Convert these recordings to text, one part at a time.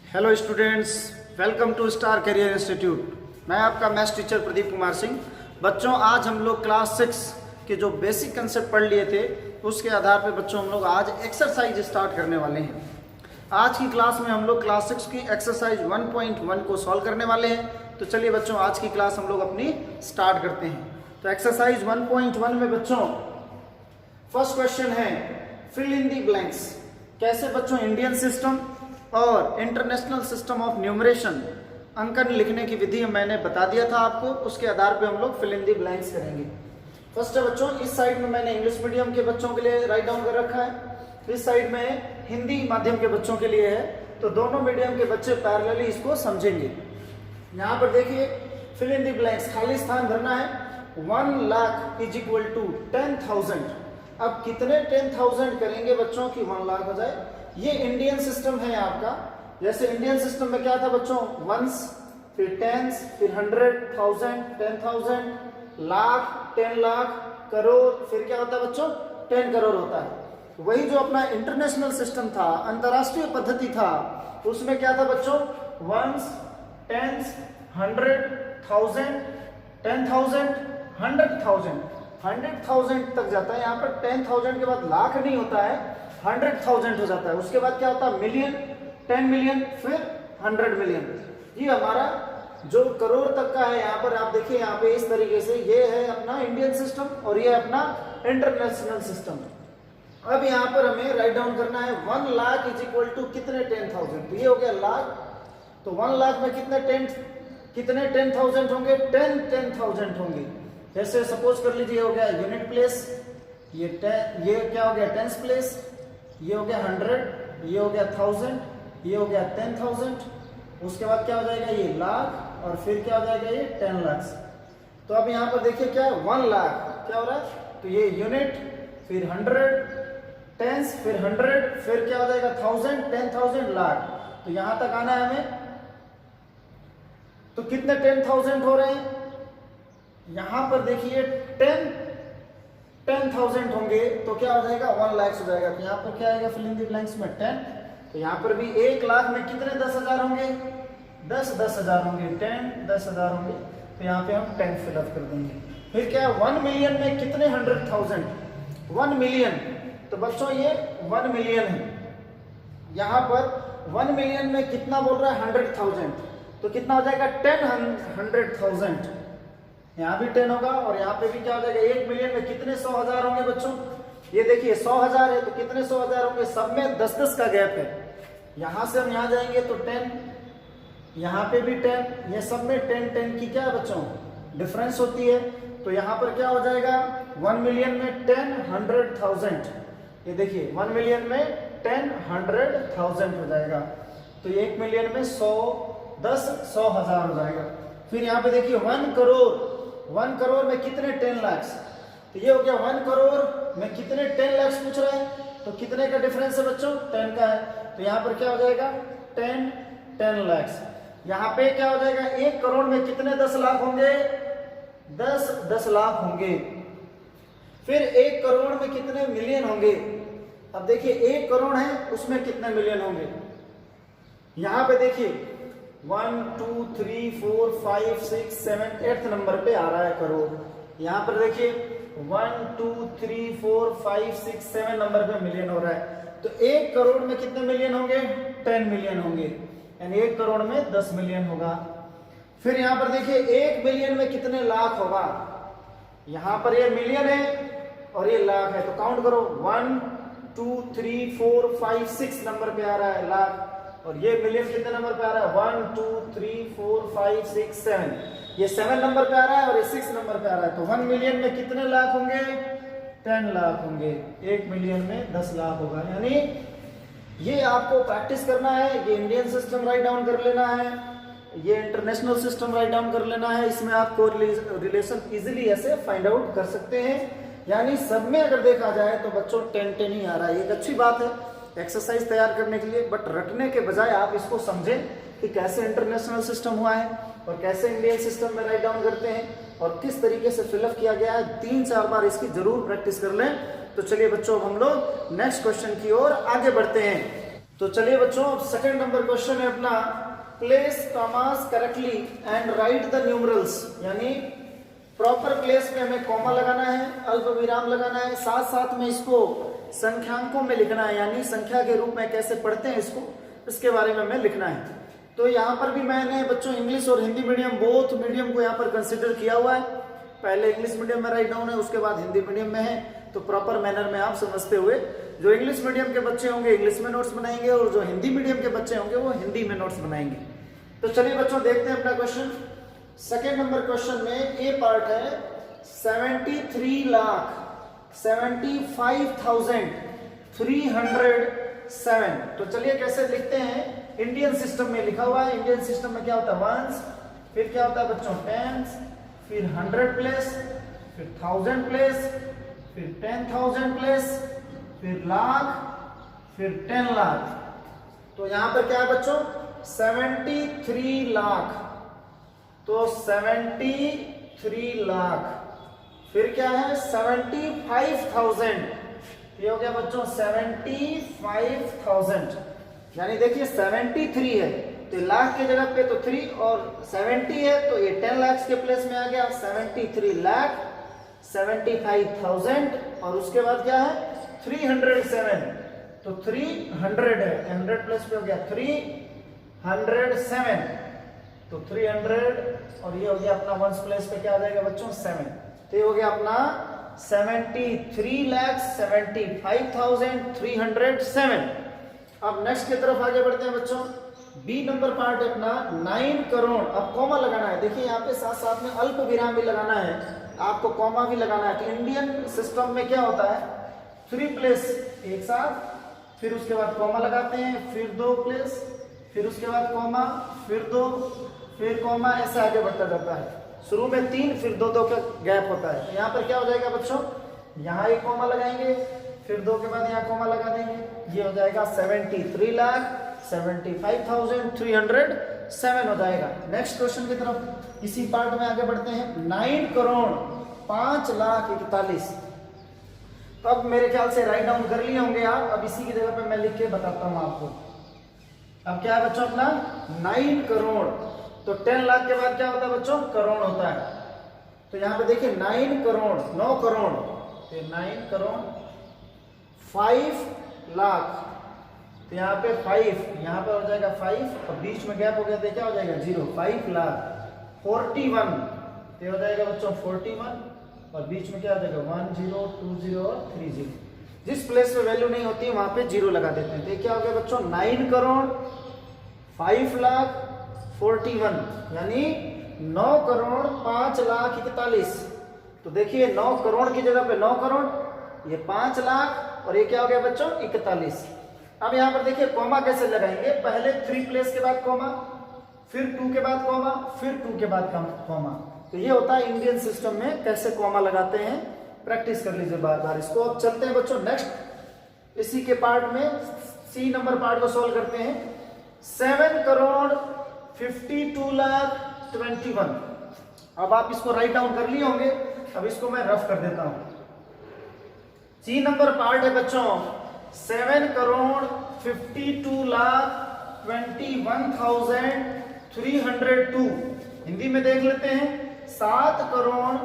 Hello students, welcome to Star Career Institute. मैं आपका maths teacher Pradeep Kumar Singh. बच्चों, आज हम लोग क्लास 6 के जो बेसिक कंसेप्ट पढ़ लिए थे उसके आधार पे बच्चों हम लोग आज एक्सरसाइज स्टार्ट करने वाले हैं। आज की क्लास में हम लोग क्लास 6 की एक्सरसाइज 1.1 को सॉल्व करने वाले हैं। तो चलिए बच्चों, आज की क्लास हम लोग अपनी स्टार्ट करते हैं। तो एक्सरसाइज 1.1 में बच्चों फर्स्ट क्वेश्चन है फिल इन दी ब्लैंक्स। कैसे बच्चों इंडियन सिस्टम और इंटरनेशनल सिस्टम ऑफ न्यूमरेशन अंकन लिखने की विधि मैंने बता दिया था आपको, उसके आधार पे हम लोग फिल इन दी ब्लैंक्स करेंगे। फर्स्ट है बच्चों, इस साइड में मैंने इंग्लिश मीडियम के बच्चों के लिए राइट डाउन कर रखा है, इस साइड में हिंदी माध्यम के बच्चों के लिए है। तो दोनों मीडियम के बच्चे पैरेलली इसको समझेंगे। यहाँ पर देखिए फिल इन दी ब्लैंक्स, खाली स्थान भरना है। 1 लाख इज इक्वल टू 10,000। अब कितने 10,000 करेंगे बच्चों की 1 लाख हो जाए। ये इंडियन सिस्टम है आपका। जैसे इंडियन सिस्टम में क्या था बच्चों, वंस, फिर टेंस, फिर 100, 1000, 10,000, लाख, 10 लाख, करोड़, फिर क्या होता है बच्चों 10 करोड़ होता है। वही जो अपना इंटरनेशनल सिस्टम था, अंतरराष्ट्रीय पद्धति था, उसमें क्या था बच्चों, वंस, टेंस, 100, 1000, 10,000, 100,000, 100,000 तक जाता है। यहाँ पर 10,000 के बाद लाख नहीं होता है, 100,000 हो जाता है। उसके बाद क्या होता है, मिलियन, 10 मिलियन, फिर 100 मिलियन। ये हमारा जो करोड़ तक का है। यहाँ पर आप देखिए, यहाँ पे इस तरीके से ये है अपना इंडियन सिस्टम और ये अपना इंटरनेशनल सिस्टम। अब यहाँ पर हमें राइट डाउन करना है 1 लाख इज इक्वल टू कितने 10,000। तो ये हो गया लाख। तो 1 लाख में कितने 10,000 होंगे, 10,000 होंगे। जैसे सपोज कर लीजिए हो गया यूनिट प्लेस, ये क्या हो गया टेंस प्लेस, ये हो गया 100, ये हो गया 1000, ये हो गया 10,000। उसके बाद क्या हो जाएगा ये लाख, और फिर क्या हो जाएगा ये 10 लाख। तो अब यहाँ पर देखिए क्या है 1 लाख क्या हो रहा है, तो ये यूनिट, फिर 100, टेंस, फिर 100, फिर क्या हो जाएगा 1000, 10,000, लाख। तो यहां तक आना है हमें। तो कितने 10,000 हो रहे हैं, यहां पर देखिए 10,000 होंगे तो क्या हो जाएगा 1 लाख हो जाएगा। तो यहाँ पर क्या आएगा फिल इन द ब्लैंक्स में 10। तो यहाँ पर भी 1 लाख में कितने 10,000 होंगे, 10,000 होंगे, 10,000 होंगे। तो यहाँ पे हम 10 फिलअप कर देंगे। फिर क्या है 1 मिलियन में कितने 100,000, 1 मिलियन। तो बच्चों ये 1 मिलियन है। यहाँ पर 1 मिलियन में कितना बोल रहा है 100,000, तो कितना हो जाएगा 100,000। यहाँ भी 10 होगा और यहाँ पे भी क्या हो जाएगा 1 मिलियन में कितने 100,000 होंगे बच्चों। ये देखिए 100,000 है तो कितने 100,000 होंगे, सब में 10-10 का गैप है। यहां से हम यहाँ जाएंगे तो 10, यहाँ पे भी 10, ये सब में 10 की क्या है बच्चों डिफरेंस होती है। तो यहाँ पर क्या हो जाएगा 1 मिलियन में 10, 100,000। ये देखिए 1 मिलियन में 10, 100,000 हो जाएगा। तो 1 मिलियन में 100, 10, 100,000 हो जाएगा। फिर यहाँ पे देखिए 1 करोड़, 1 करोड़ में कितने 10 लाख। तो ये हो गया 1 करोड़ में कितने 10 लाख पूछ रहे हैं। तो कितने का डिफरेंस है बच्चों 10 का है। तो यहाँ पर क्या हो जाएगा 10 लाख। यहाँ पे क्या हो जाएगा 1 करोड़ में कितने 10 लाख होंगे, 10 लाख होंगे। फिर 1 करोड़ में कितने मिलियन होंगे। अब देखिए 1 करोड़ है उसमें कितने मिलियन होंगे। यहाँ पे देखिए 1, 2, 3, 4, 5, 6, 7, 8 नंबर पे आ रहा है करोड़। यहाँ पर देखिए 1, 2, 3, 4, 5, 6, 7 नंबर पे मिलियन हो रहा है। तो 1 करोड़ में कितने मिलियन होंगे, 10 मिलियन होंगे, यानी 1 करोड़ में 10 मिलियन होगा। फिर यहाँ पर देखिए 1 मिलियन में कितने लाख होगा। यहाँ पर ये मिलियन है और ये लाख है, तो काउंट करो 1, 2, 3, 4, 5, 6 नंबर पे आ रहा है लाख, और ये मिलियन कितने नंबर पे आ रहा है 1, 2, 3, 4, 5, 6, 7। ये 7 नंबर पे आ रहा है और ये 6 नंबर पे आ रहा है। तो 1 मिलियन में कितने लाख होंगे, 10 लाख होंगे। 1 मिलियन में 10 लाख होगा। यानी ये आपको प्रैक्टिस करना है। ये इंडियन सिस्टम राइट डाउन कर लेना है, ये इंटरनेशनल सिस्टम राइट डाउन कर लेना है। इसमें आपको रिलेशन इजिली ऐसे फाइंड आउट कर सकते हैं। यानी सब में अगर देखा जाए तो बच्चों 10 ही आ रहा है। एक अच्छी बात है एक्सरसाइज तैयार करने के लिए, बट रटने के बजाय आप इसको समझें कि कैसे इंटरनेशनल सिस्टम हुआ है और कैसे इंडियन सिस्टम में राइट डाउन करते हैं और किस तरीके से फिलअप किया गया है। 3-4 बार इसकी जरूर प्रैक्टिस कर लें। तो चलिए बच्चों, हम लोग नेक्स्ट क्वेश्चन की ओर आगे बढ़ते हैं। तो चलिए बच्चों, अब सेकंड नंबर क्वेश्चन है अपना, place commas correctly and right the numerals, यानी प्रॉपर प्लेस में हमें कॉमा लगाना है, अल्प विराम लगाना है, साथ साथ में इसको संख्यांकों में लिखना है, यानी संख्या के रूप में कैसे पढ़ते हैं इसको, इसके बारे में हमें लिखना है। तो यहाँ पर भी मैंने बच्चों इंग्लिश और हिंदी मीडियम बोथ मीडियम को यहाँ पर कंसिडर किया हुआ है। पहले इंग्लिश मीडियम में राइट डाउन है, उसके बाद हिंदी मीडियम में है, तो प्रॉपर मैनर में आप समझते हुए जो इंग्लिश मीडियम के बच्चे होंगे इंग्लिश में नोट्स बनाएंगे और जो हिंदी मीडियम के बच्चे होंगे वो हिंदी में नोट्स बनाएंगे। तो चलिए बच्चों देखते हैं अपना क्वेश्चन। सेकेंड नंबर क्वेश्चन में ए पार्ट है 73,75,307। तो चलिए कैसे लिखते हैं, इंडियन सिस्टम में लिखा हुआ है। इंडियन सिस्टम में क्या होता है, वंस, फिर क्या होता है बच्चों टेंस, फिर 100 प्लेस, फिर 1000 प्लेस, फिर 10,000 प्लेस, फिर लाख, फिर 10 लाख। तो यहां पर क्या है बच्चों 73 लाख, तो 73 लाख, फिर क्या है 75,000, ये हो गया बच्चों 75,000, यानी देखिए 73 है तो लाख की जगह पे तो 3 और 70 है तो ये 10 लाख के प्लेस में आ गया 73 लाख 75,000, और उसके बाद क्या है 307, तो 300 है, 100 प्लस पे हो गया 307, तो 300 और ये हो गया अपना वंस प्लेस पे क्या आ जाएगा बच्चों 7, तो ये हो गया अपना 73,75,307। अब नेक्स्ट की तरफ आगे बढ़ते हैं बच्चों। बी नंबर पार्ट है अपना 9 करोड़। अब कॉमा लगाना है, देखिए यहाँ पे साथ साथ में अल्प विराम भी लगाना है, आपको कॉमा भी लगाना है। तो इंडियन सिस्टम में क्या होता है 3 प्लेस एक साथ, फिर उसके बाद कॉमा लगाते हैं, फिर 2 प्लेस, फिर उसके बाद कॉमा, फिर 2, फिर कॉमा, ऐसे आगे बढ़ता जाता है। शुरू में 3 फिर 2 का गैप होता है। यहाँ पर क्या हो जाएगा बच्चों, यहाँ एक कॉमा लगाएंगे, फिर 2 के बाद यहाँ कॉमा लगा देंगे, ये हो जाएगा 73,75,307 हो जाएगा। नेक्स्ट क्वेश्चन की तरफ इसी पार्ट में आगे बढ़ते हैं। 9 करोड़ 5,41,000। तो अब मेरे ख्याल से राइट डाउन कर लिए होंगे आप, अब इसी की जगह पे मैं लिख के बताता हूं आपको। अब क्या है बच्चों अपना 9 करोड़, तो 10 लाख के बाद क्या होता है बच्चों करोड़ होता है। तो यहां पे देखिए 9 करोड़ 9 करोड़, तो 9 करोड़ 5 लाख, तो यहाँ पे 5, यहाँ पे हो जाएगा 5 और बीच में गैप हो गया तो क्या हो जाएगा 0, 5 लाख 41, तो हो जाएगा बच्चों 41 और बीच में क्या हो जाएगा 10 20 और 30। जिस प्लेस पे वैल्यू नहीं होती है वहां पे 0 लगा देते हैं। तो क्या हो गया बच्चों 9 करोड़ 5 लाख 41, यानी 9 करोड़ 5,41,000। तो देखिए 9 करोड़ की जगह पे 9 करोड़, ये 5 लाख और ये क्या हो गया बच्चों 41। अब यहां पर देखिए कॉमा कैसे लगाएंगे, पहले 3 प्लेस के बाद कॉमा, फिर 2 के बाद कॉमा, फिर 2 के बाद कॉमा। तो ये होता है इंडियन सिस्टम में कैसे कॉमा लगाते हैं, प्रैक्टिस कर लीजिए बार बार इसको। अब चलते हैं बच्चों नेक्स्ट इसी के पार्ट में, सी नंबर पार्ट को सॉल्व करते हैं। 7 करोड़ 52,21,000। अब आप इसको राइट डाउन कर लिए होंगे, अब इसको मैं रफ कर देता हूं। सी नंबर पार्ट है बच्चों 7 करोड़ 52,21,302। हिंदी में देख लेते हैं 7 करोड़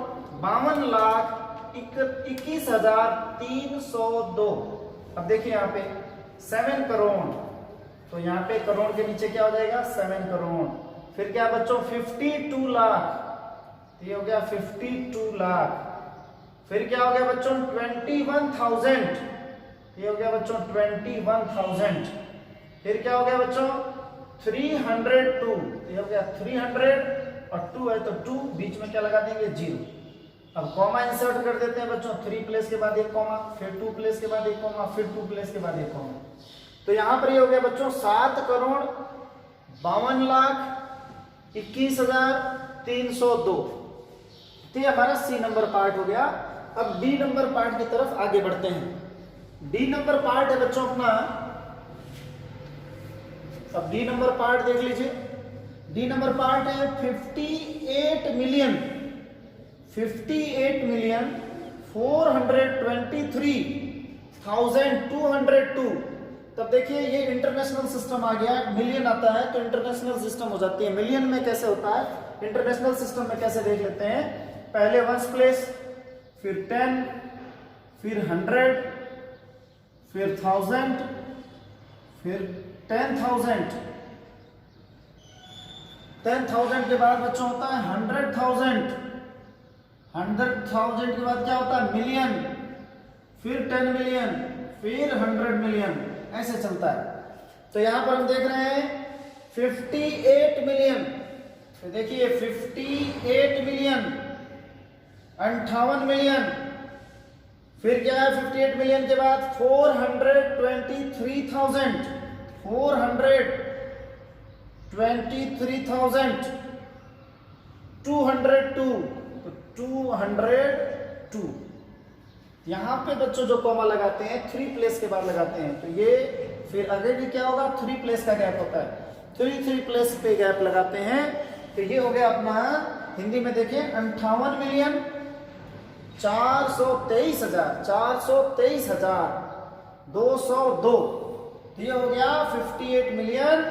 52,21,302। अब देखिए यहाँ पे 7 करोड़, तो यहाँ पे करोड़ के नीचे क्या हो जाएगा 7 करोड़, फिर क्या बच्चों 52 लाख, ये हो गया 52 लाख, फिर क्या हो गया बच्चों 21,000, ये हो गया बच्चों 21,000, फिर क्या हो गया बच्चों 302, ये हो गया 300 और 2 है तो 2, बीच में क्या लगा देंगे 0। अब कॉमा इंसर्ट कर देते हैं बच्चों, 3 प्लेस के बाद एक कॉमा, फिर 2 प्लेस के बाद एक कॉमा, फिर 2 प्लेस के बाद एक कॉमा। तो यहां पर ये हो गया बच्चों 7 करोड़ 52,21,302। तो ये हमारा सी नंबर पार्ट हो गया। अब डी नंबर पार्ट की तरफ आगे बढ़ते हैं। डी नंबर पार्ट है बच्चों अपना, अब डी नंबर पार्ट देख लीजिए। डी नंबर पार्ट है 58,423,202। तब देखिए ये इंटरनेशनल सिस्टम आ गया, मिलियन आता है तो इंटरनेशनल सिस्टम हो जाती है। मिलियन में कैसे होता है, इंटरनेशनल सिस्टम में कैसे देख लेते हैं, पहले वंस प्लेस, फिर 10, फिर 100, फिर 1000, फिर 10,000, 10,000 के बाद बच्चों होता है 100,000, 100,000 के बाद क्या होता है मिलियन, फिर 10 मिलियन, फिर 100 मिलियन, ऐसे चलता है। तो यहां पर हम देख रहे हैं 58 मिलियन, तो देखिए 58 मिलियन, 58 मिलियन, फिर क्या है 58 मिलियन के बाद 423,000, 423,000, 202, तो 202। यहां पे बच्चों जो कॉमा लगाते हैं 3 प्लेस के बाद लगाते हैं, तो ये फिर आगे भी क्या होगा 3 प्लेस का गैप होता है, 3 प्लेस पे गैप लगाते हैं। तो ये हो गया अपना हिंदी में देखिए 58 मिलियन 423,000, 423,202। ये हो गया 58 मिलियन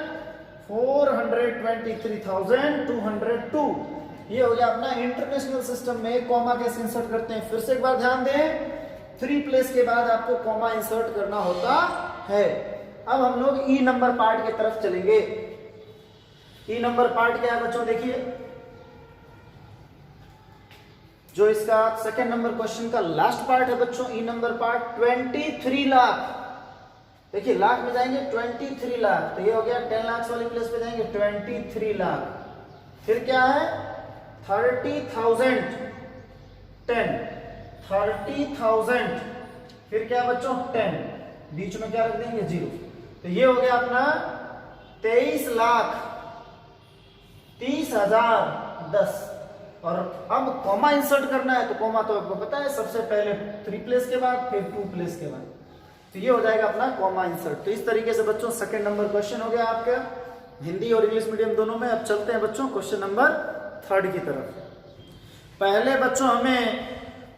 423,202। ये हो गया अपना इंटरनेशनल सिस्टम में कॉमा कैसे इंसर्ट करते हैं। फिर से एक बार ध्यान दें, 3 प्लेस के बाद आपको कॉमा इंसर्ट करना होता है। अब हम लोग ई नंबर पार्ट की तरफ चलेंगे। ई नंबर पार्ट क्या है बच्चों, देखिए जो इसका सेकंड नंबर क्वेश्चन का लास्ट पार्ट है बच्चों, ई नंबर पार्ट 23 लाख। देखिए लाख में जाएंगे 23 लाख, तो ये हो गया 10 लाख वाली प्लेस पे जाएंगे 23 लाख। फिर क्या है 30,000, 10, 30,000, फिर क्या बच्चों 10, बीच में क्या रख देंगे 0। तो ये हो गया अपना 23,30,010। और अब कॉमा इंसर्ट करना है, तो कॉमा तो आपको पता है सबसे पहले 3 प्लेस के बाद, फिर 2 प्लेस के बाद, तो ये हो जाएगा अपना कॉमा इंसर्ट। तो इस तरीके से बच्चों सेकंड नंबर क्वेश्चन हो गया आपका हिंदी और इंग्लिश मीडियम दोनों में। अब चलते हैं बच्चों क्वेश्चन नंबर 3 की तरफ। पहले बच्चों हमें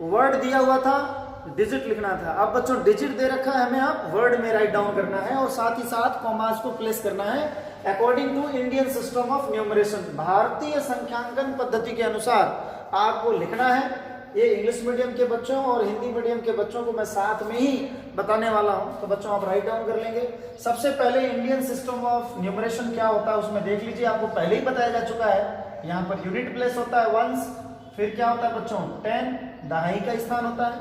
वर्ड दिया हुआ था, डिजिट लिखना था। अब बच्चों डिजिट दे रखा है हमें, अब वर्ड में राइट डाउन करना है और साथ ही साथ कॉमास को प्लेस करना है according to Indian system of numeration. भारतीय संख्यांकन पद्धति के अनुसार आपको लिखना है। ये इंग्लिश मीडियम के बच्चों और हिंदी मीडियम के बच्चों को मैं साथ में ही बताने वाला हूं, तो बच्चों आप राइट डाउन कर लेंगे। सबसे पहले इंडियन सिस्टम ऑफ न्यूमरेशन क्या होता है उसमें देख लीजिए, आपको पहले ही बताया जा चुका है। यहाँ पर यूनिट प्लेस होता है वंस, फिर क्या होता है बच्चों 10 दहाई का स्थान होता है,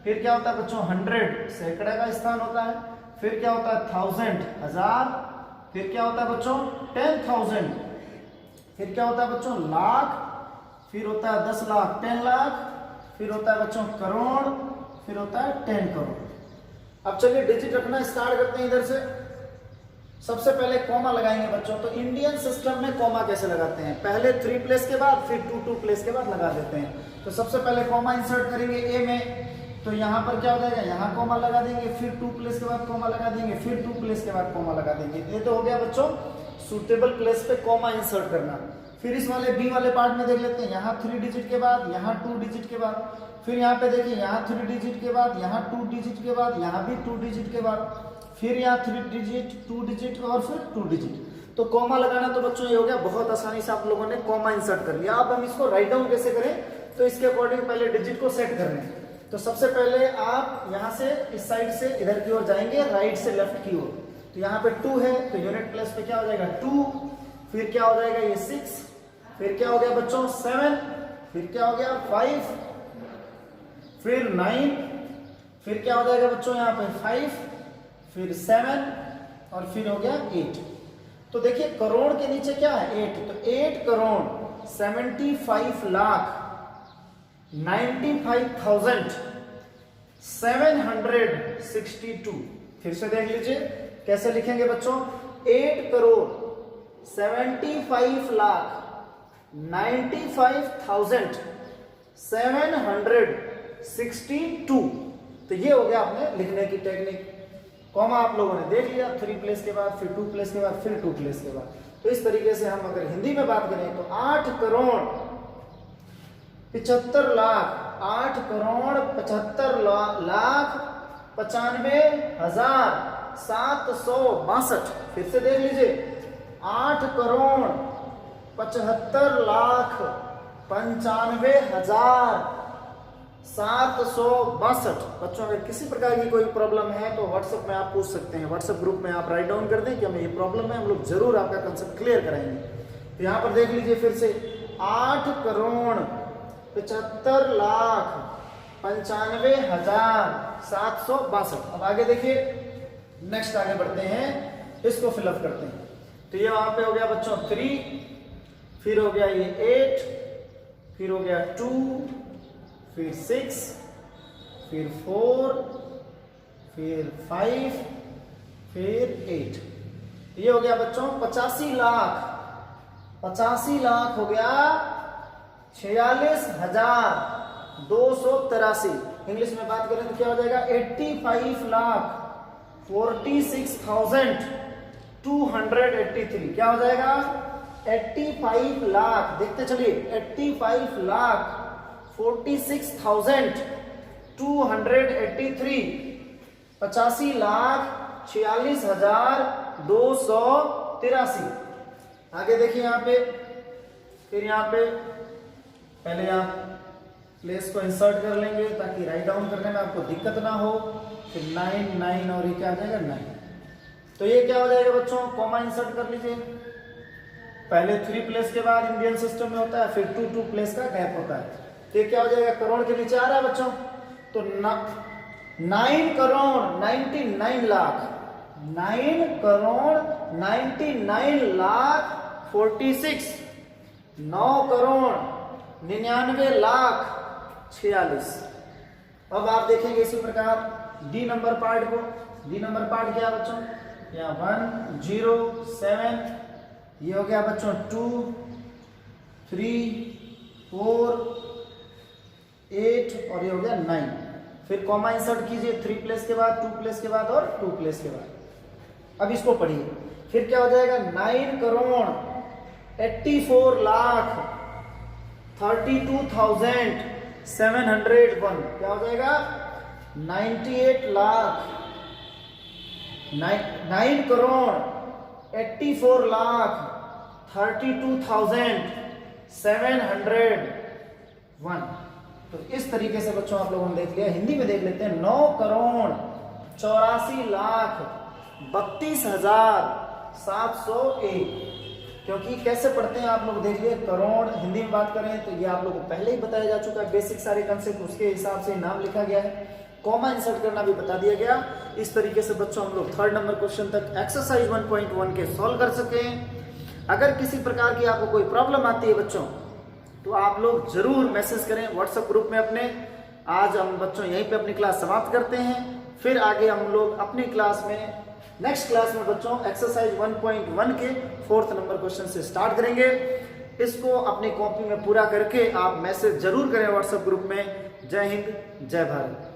फिर क्या होता है बच्चों 100 सैकड़ा का स्थान होता है, फिर क्या होता है 1000 हजार, फिर क्या होता है बच्चों 10,000, फिर क्या होता है बच्चों लाख, फिर होता है 10 लाख 10 लाख, फिर होता है बच्चों करोड़, फिर होता है 10 करोड़। अब चलिए डिजिट रखना स्टार्ट करते हैं। इधर से सबसे पहले कॉमा लगाएंगे बच्चों। तो इंडियन सिस्टम में कॉमा कैसे लगाते हैं, पहले 3 प्लेस के बाद फिर 2 प्लेस के बाद लगा देते हैं। तो सबसे पहले कॉमा इंसर्ट करेंगे ए में, तो यहाँ पर क्या हो जाएगा, यहाँ कॉमा लगा देंगे, फिर 2 प्लेस के बाद कॉमा लगा देंगे, फिर 2 प्लेस के बाद कॉमा लगा देंगे। ये तो हो गया बच्चों सूटेबल प्लेस पे कॉमा इंसर्ट करना। फिर इस वाले बी वाले पार्ट में देख लेते हैं, यहाँ 3 डिजिट के बाद, यहाँ 2 डिजिट के बाद, फिर यहाँ पे देखिए यहाँ 3 डिजिट के बाद, यहाँ 2 डिजिट के बाद, यहाँ भी 2 डिजिट के बाद, फिर यहाँ 3 डिजिट 2 डिजिट और फिर 2 डिजिट। तो कॉमा लगाना तो बच्चों ये हो गया, बहुत आसानी से आप लोगों ने कॉमा इंसर्ट कर लिया। अब हम इसको राइट डाउन कैसे करें, तो इसके अकॉर्डिंग पहले डिजिट को सेट कर लें। तो सबसे पहले आप यहाँ से इस साइड से इधर की ओर जाएंगे, राइट से लेफ्ट की ओर। तो यहाँ पे 2 है, तो यूनिट प्लेस पे क्या हो जाएगा 2, फिर क्या हो जाएगा ये 6, फिर क्या हो गया बच्चों 7, फिर क्या हो गया 5, फिर 9, फिर क्या हो जाएगा बच्चों यहाँ पे 5, फिर 7 और फिर हो गया 8। तो देखिए करोड़ के नीचे क्या है 8, तो 8 करोड़ 75 लाख 95,762। फिर से देख लीजिए कैसे लिखेंगे बच्चों, 8 करोड़ 75 लाख 95,762। तो ये हो गया आपने लिखने की टेक्निक। कॉमा आप लोगों ने देख लिया, 3 प्लेस के बाद, फिर 2 प्लेस के बाद, फिर 2 प्लेस के बाद। तो इस तरीके से हम अगर हिंदी में बात करें तो 8 करोड़ 75 लाख 8 करोड़ 75 लाख 95,000 762। फिर से देख लीजिए 8,75,95,762। बच्चों अगर किसी प्रकार की कोई प्रॉब्लम है तो व्हाट्सएप में आप पूछ सकते हैं। व्हाट्सएप ग्रुप में आप राइट डाउन कर दें कि हमें ये प्रॉब्लम है, हम लोग जरूर आपका कंसेप्ट क्लियर कराएंगे। तो यहाँ पर देख लीजिए फिर से 8,75,95,762। अब आगे देखिए, नेक्स्ट आगे बढ़ते हैं, इसको फिलअप करते हैं। तो ये वहां पे हो गया बच्चों 3, फिर हो गया ये 8, फिर हो गया 2, फिर 6, फिर 4, फिर 5, फिर 8। ये हो गया बच्चों 85 लाख। 85 लाख हो गया 46,283। इंग्लिश में बात करें तो क्या हो जाएगा 85,46,283। क्या हो जाएगा 85 लाख, देखते चलिए 85,46,283। 85,46,283। आगे देखिए यहाँ पे, फिर यहाँ पे पहले आप प्लेस को इंसर्ट कर लेंगे ताकि राइट डाउन करने में आपको दिक्कत ना हो। फिर 9 9 और ये क्या आ जाएगा 9। तो ये क्या हो जाएगा बच्चों, कॉमा इंसर्ट कर लीजिए। पहले 3 प्लेस के बाद इंडियन सिस्टम में होता है, फिर 2 प्लेस का गैप होता है। तो ये क्या हो जाएगा, करोड़ के नीचे आ रहा है बच्चों, तो 9,99 लाख 9,99,46,9,99,46। अब आप देखेंगे इसी प्रकार डी नंबर पार्ट को। डी नंबर पार्ट क्या है बच्चों, यहाँ 107, ये हो गया बच्चों 2, 3, 4, 8 और ये हो गया 9। फिर कॉमा इंसर्ट कीजिए 3 प्लेस के बाद, 2 प्लेस के बाद और 2 प्लेस के बाद। अब इसको पढ़िए, फिर क्या हो जाएगा 9,84,32,701। क्या हो जाएगा 9,84,32,701। तो इस तरीके से बच्चों आप लोगों ने देख लिया। हिंदी में देख लेते हैं 9,84,32,701। क्योंकि कैसे पढ़ते हैं आप लोग देख लिए, करोड़ हिंदी में बात करें तो ये आप लोगों को पहले ही बताया जा चुका है, बेसिक सारे कंसेप्ट उसके हिसाब से नाम लिखा गया है। कॉमा इंसर्ट करना भी बता दिया गया। इस तरीके से बच्चों हम लोग 3rd नंबर क्वेश्चन तक एक्सरसाइज 1.1 के सॉल्व कर सके। अगर किसी प्रकार की आपको कोई प्रॉब्लम आती है बच्चों तो आप लोग जरूर मैसेज करें व्हाट्सएप ग्रुप में अपने। आज हम बच्चों यहीं पे अपनी क्लास समाप्त करते हैं, फिर आगे हम लोग अपनी क्लास में नेक्स्ट क्लास में बच्चों एक्सरसाइज 1.1 के 4th नंबर क्वेश्चन से स्टार्ट करेंगे। इसको अपनी कॉपी में पूरा करके आप मैसेज जरूर करें व्हाट्सएप ग्रुप में। जय हिंद, जय भारत।